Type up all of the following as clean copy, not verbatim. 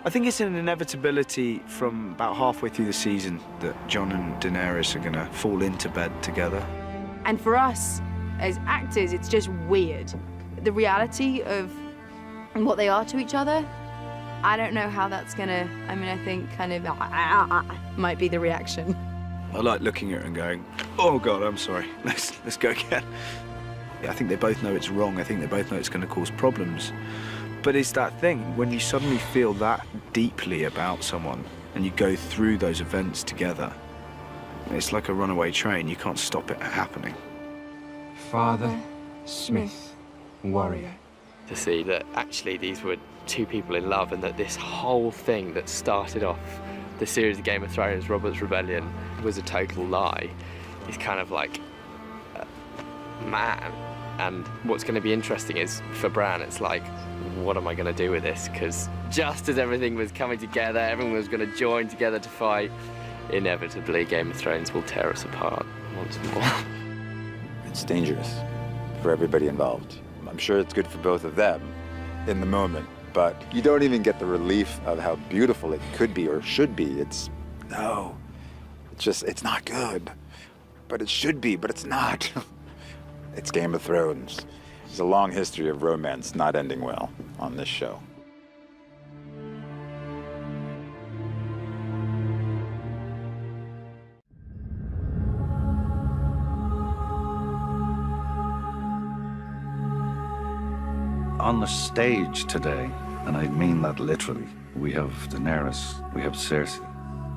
I think it's an inevitability from about halfway through the season that Jon and Daenerys are gonna fall into bed together. And for us, as actors, it's just weird. The reality of what they are to each other, I don't know how that's gonna, I mean, I think kind of might be the reaction. I like looking at her and going, oh God, I'm sorry, let's go again. I think they both know it's wrong. I think they both know it's gonna cause problems. But it's that thing, when you suddenly feel that deeply about someone and you go through those events together, it's like a runaway train. You can't stop it happening. Father, Smith, warrior. To see that actually these were two people in love and that this whole thing that started off the series of Game of Thrones, Robert's Rebellion, was a total lie, is kind of like, man. And what's going to be interesting is, for Bran, it's like, what am I going to do with this? Because just as everything was coming together, everyone was going to join together to fight, inevitably Game of Thrones will tear us apart once more. It's dangerous for everybody involved. I'm sure it's good for both of them in the moment, but you don't even get the relief of how beautiful it could be or should be. It's not good. But it should be, but it's not. It's Game of Thrones. There's a long history of romance not ending well on this show. On the stage today, and I mean that literally, we have Daenerys, we have Cersei,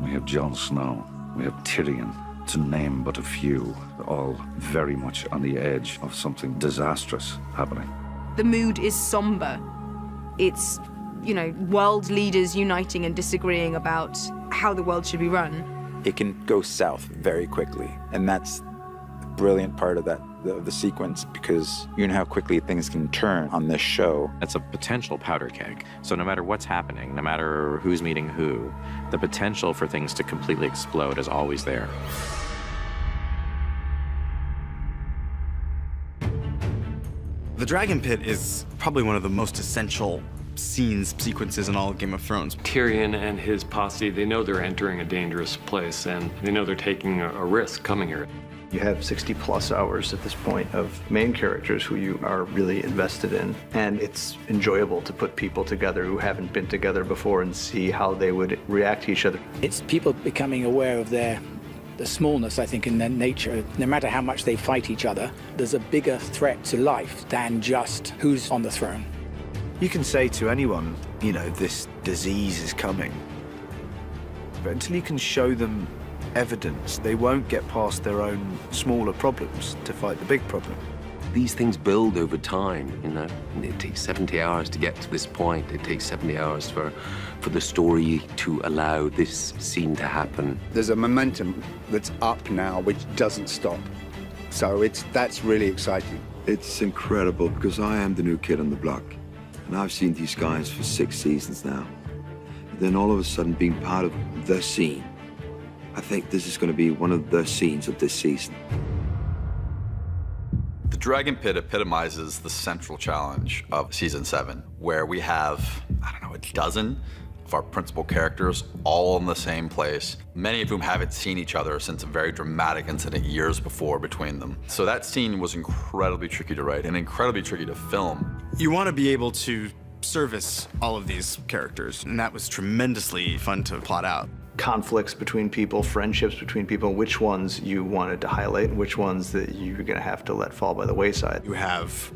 we have Jon Snow, we have Tyrion, to name but a few, all very much on the edge of something disastrous happening. The mood is somber. It's, you know, world leaders uniting and disagreeing about how the world should be run. It can go south very quickly, and that's the brilliant part of the sequence, because you know how quickly things can turn on this show. It's a potential powder keg. So no matter what's happening, no matter who's meeting who, the potential for things to completely explode is always there. The Dragon Pit is probably one of the most essential sequences in all of Game of Thrones. Tyrion and his posse, they know they're entering a dangerous place, and they know they're taking a risk coming here. You have 60+ hours at this point of main characters who you are really invested in, and it's enjoyable to put people together who haven't been together before and see how they would react to each other. It's people becoming aware of the smallness, I think, in their nature. No matter how much they fight each other, there's a bigger threat to life than just who's on the throne. You can say to anyone, you know, this disease is coming, but until you can show them evidence, they won't get past their own smaller problems to fight the big problem. These things build over time, you know. It takes 70 hours to get to this point. It takes 70 hours for the story to allow this scene to happen. There's a momentum that's up now which doesn't stop. So that's really exciting. It's incredible because I am the new kid on the block. And I've seen these guys for 6 seasons now. And then all of a sudden being part of the scene. I think this is going to be one of the scenes of this season. The Dragon Pit epitomizes the central challenge of Season 7, where we have, I don't know, a dozen of our principal characters all in the same place, many of whom haven't seen each other since a very dramatic incident years before between them. So that scene was incredibly tricky to write and incredibly tricky to film. You want to be able to service all of these characters, and that was tremendously fun to plot out. Conflicts between people, friendships between people, which ones you wanted to highlight and which ones that you're going to have to let fall by the wayside. You have,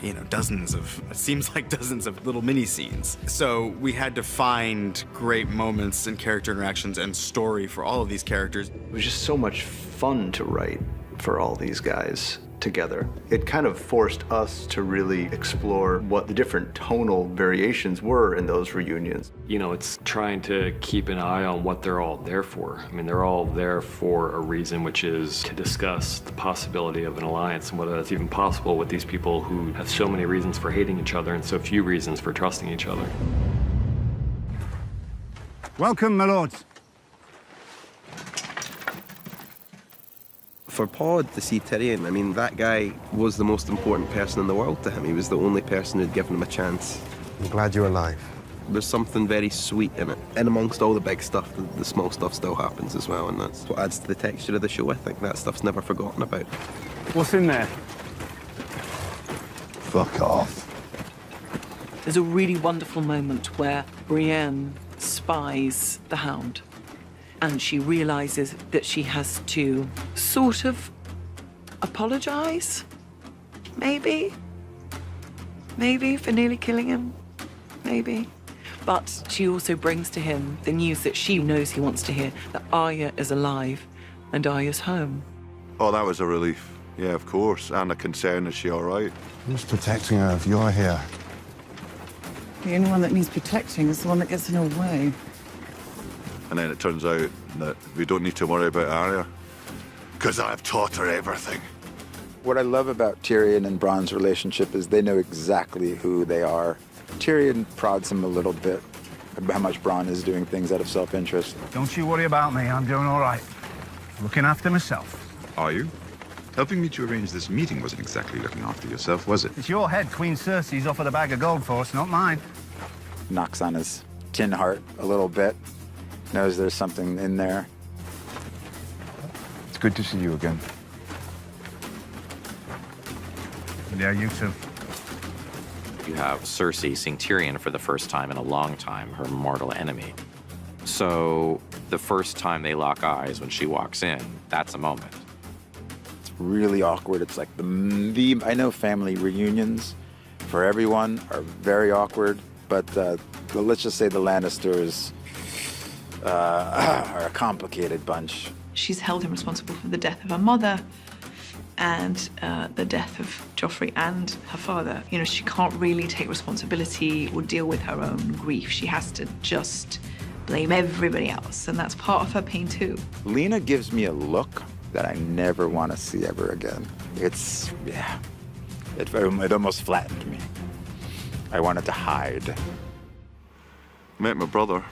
you know, it seems like dozens of little mini scenes. So we had to find great moments and character interactions and story for all of these characters. It was just so much fun to write for all these guys together. It kind of forced us to really explore what the different tonal variations were in those reunions. You know, it's trying to keep an eye on what they're all there for. I mean, they're all there for a reason, which is to discuss the possibility of an alliance and whether that's even possible with these people who have so many reasons for hating each other and so few reasons for trusting each other. Welcome, my lords. For Pod to see Tyrion, I mean, that guy was the most important person in the world to him. He was the only person who'd given him a chance. I'm glad you're alive. There's something very sweet in it. And amongst all the big stuff, the small stuff still happens as well, and that's what adds to the texture of the show, I think. That stuff's never forgotten about. What's in there? Fuck off. There's a really wonderful moment where Brienne spies the Hound, and she realizes that she has to sort of apologize, maybe for nearly killing him, maybe. But she also brings to him the news that she knows he wants to hear, that Arya is alive and Arya's home. Oh, that was a relief. Yeah, of course. And a concern, is she all right? Who's protecting her if you're here? The only one that needs protecting is the one that gets in her way. And then it turns out that we don't need to worry about Arya, because I've taught her everything. What I love about Tyrion and Bronn's relationship is they know exactly who they are. Tyrion prods him a little bit about how much Bronn is doing things out of self-interest. Don't you worry about me. I'm doing all right. Looking after myself. Are you? Helping me to arrange this meeting wasn't exactly looking after yourself, was it? It's your head Queen Cersei's offered a bag of gold for us, not mine. Knocks on his tin heart a little bit. Knows there's something in there. It's good to see you again. Yeah, you too. You have Cersei seeing Tyrion for the first time in a long time, her mortal enemy. So the first time they lock eyes when she walks in, that's a moment. It's really awkward. It's like I know family reunions for everyone are very awkward, but let's just say the Lannisters are a complicated bunch. She's held him responsible for the death of her mother and the death of Joffrey and her father. You know, she can't really take responsibility or deal with her own grief. She has to just blame everybody else, and that's part of her pain too. Lena gives me a look that I never want to see ever again. It almost flattened me. I wanted to hide. Met my brother.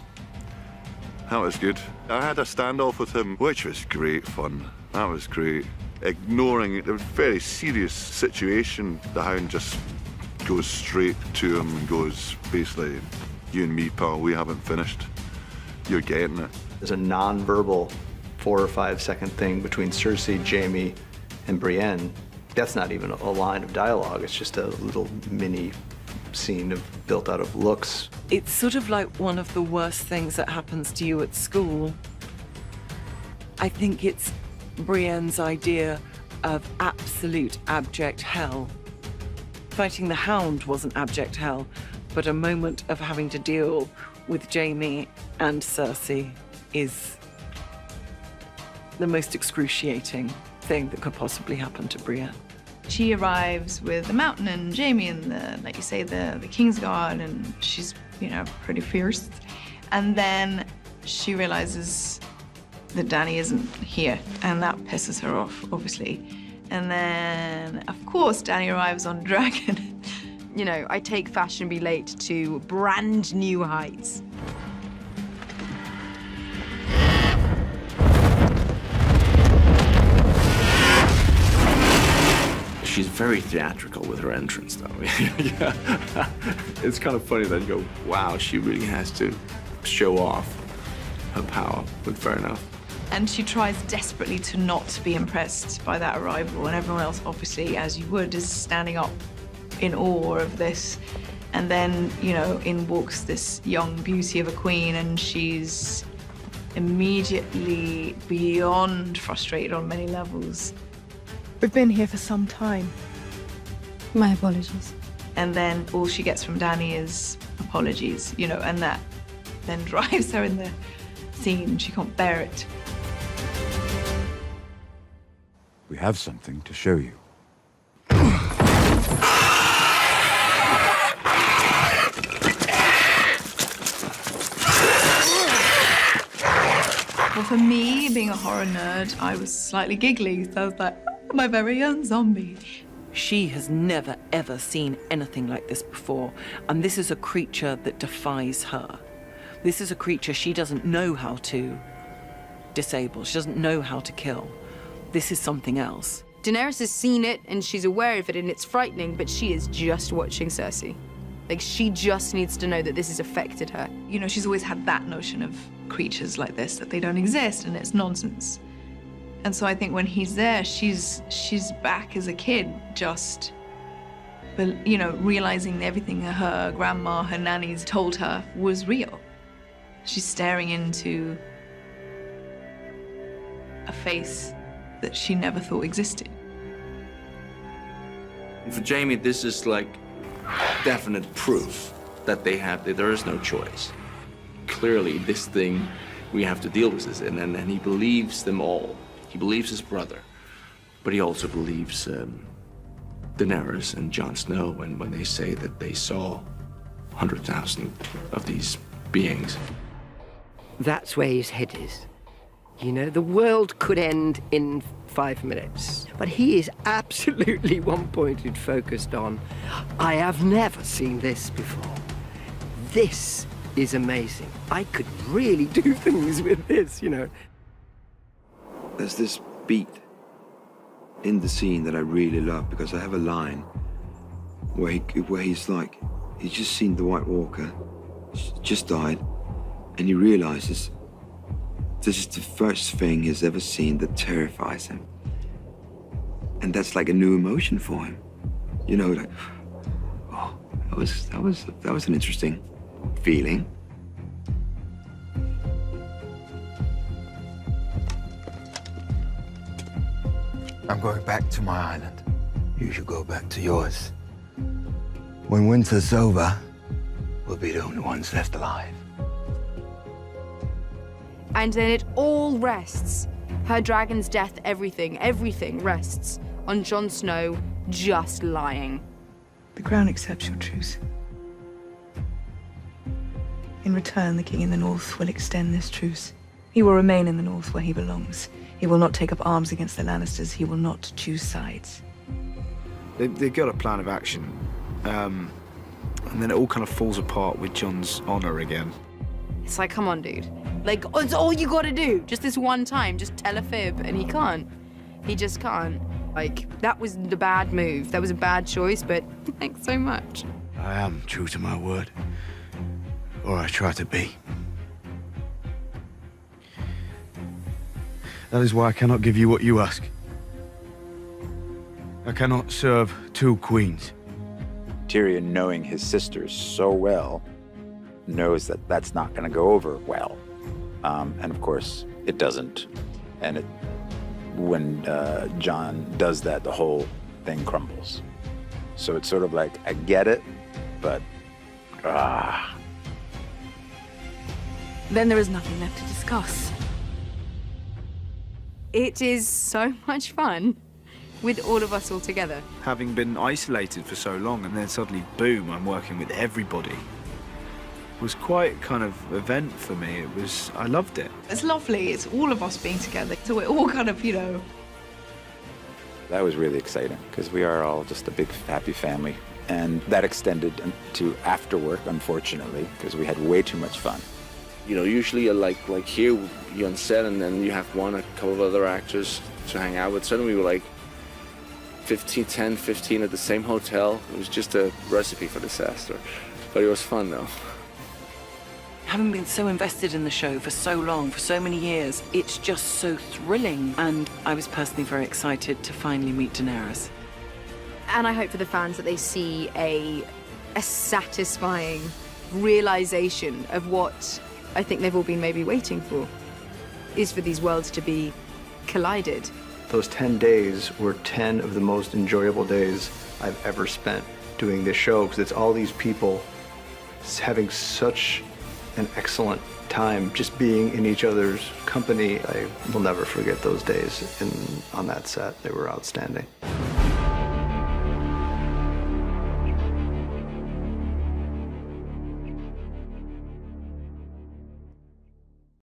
That was good. I had a standoff with him, which was great fun. That was great. Ignoring a very serious situation, the Hound just goes straight to him and goes, basically, you and me, pal, we haven't finished. You're getting it. There's a non-verbal 4 or 5 second thing between Cersei, Jaime, and Brienne. That's not even a line of dialogue. It's just a little mini scene built out of looks. It's sort of like one of the worst things that happens to you at school. I think it's Brienne's idea of absolute abject hell. Fighting the Hound wasn't abject hell, but a moment of having to deal with Jaime and Cersei is the most excruciating thing that could possibly happen to Brienne. She arrives with the Mountain and Jaime and like you say, the Kingsguard, and she's, pretty fierce. And then she realizes that Dany isn't here, and that pisses her off, obviously. And then, of course, Dany arrives on Dragon. I take Fashionably Late to brand new heights. She's very theatrical with her entrance, though. Yeah. It's kind of funny that you go, wow, she really has to show off her power, but fair enough. And she tries desperately to not be impressed by that arrival, and everyone else, obviously, as you would, is standing up in awe of this. And then, in walks this young beauty of a queen, and she's immediately beyond frustrated on many levels. We've been here for some time. My apologies. And then all she gets from Dany is apologies, and that then drives her in the scene. She can't bear it. We have something to show you. Well, for me, being a horror nerd, I was slightly giggly. So I was like, oh, my very own zombie. She has never, ever seen anything like this before. And this is a creature that defies her. This is a creature she doesn't know how to disable. She doesn't know how to kill. This is something else. Daenerys has seen it, and she's aware of it, and it's frightening, but she is just watching Cersei. Like, she just needs to know that this has affected her. You know, she's always had that notion of creatures like this, that they don't exist and it's nonsense. And so I think when he's there, she's back as a kid, just, you know, realizing everything her grandma, her nannies told her was real. She's staring into a face that she never thought existed. For Jamie, this is like definite proof that there is no choice. Clearly, this thing, we have to deal with this, and he believes them all. He believes his brother, but he also believes Daenerys and Jon Snow when they say that they saw 100,000 of these beings. That's where his head is. You know, the world could end in 5 minutes, but he is absolutely one-pointed, focused on, I have never seen this before. This is amazing. I could really do things with this, you know. There's this beat in the scene that I really love, because I have a line where he's like, he's just seen the White Walker, just died, and he realizes this is the first thing he's ever seen that terrifies him. And that's like a new emotion for him. You know, like, oh, that was an interesting feeling. I'm going back to my island. You should go back to yours. When winter's over, we'll be the only ones left alive. And then it all rests. Her dragon's death, everything rests on Jon Snow just lying. The crown accepts your truce. In return, the king in the north will extend this truce. He will remain in the north where he belongs. He will not take up arms against the Lannisters. He will not choose sides. They've got a plan of action. And then it all kind of falls apart with Jon's honor again. It's like, come on, dude. Like, it's all you gotta do. Just this one time, just tell a fib, and he can't. He just can't. Like, that was the bad move. That was a bad choice, but thanks so much. I am true to my word. Or I try to be. That is why I cannot give you what you ask. I cannot serve two queens. Tyrion, knowing his sisters so well, knows that that's not going to go over well. And of course, it doesn't. And when Jon does that, the whole thing crumbles. So it's sort of like, I get it, but Then there is nothing left to discuss. It is so much fun with all of us all together. Having been isolated for so long, and then suddenly, boom, I'm working with everybody. It was quite kind of event for me. I loved it. It's lovely. It's all of us being together. So we're all kind of, you know. that was really exciting because we are all just a big happy family. And that extended to after work, unfortunately, because we had way too much fun. You know, usually like here, you're on set and then you have a couple of other actors to hang out with. Suddenly we were like 10, 15 at the same hotel. It was just a recipe for disaster. But it was fun though. Having been so invested in the show for so long, for so many years, it's just so thrilling. And I was personally very excited to finally meet Daenerys. And I hope for the fans that they see a satisfying realization of what I think they've all been maybe waiting for, is for these worlds to be collided. Those 10 days were 10 of the most enjoyable days I've ever spent doing this show, because it's all these people having such an excellent time just being in each other's company. I will never forget those days on that set. They were outstanding.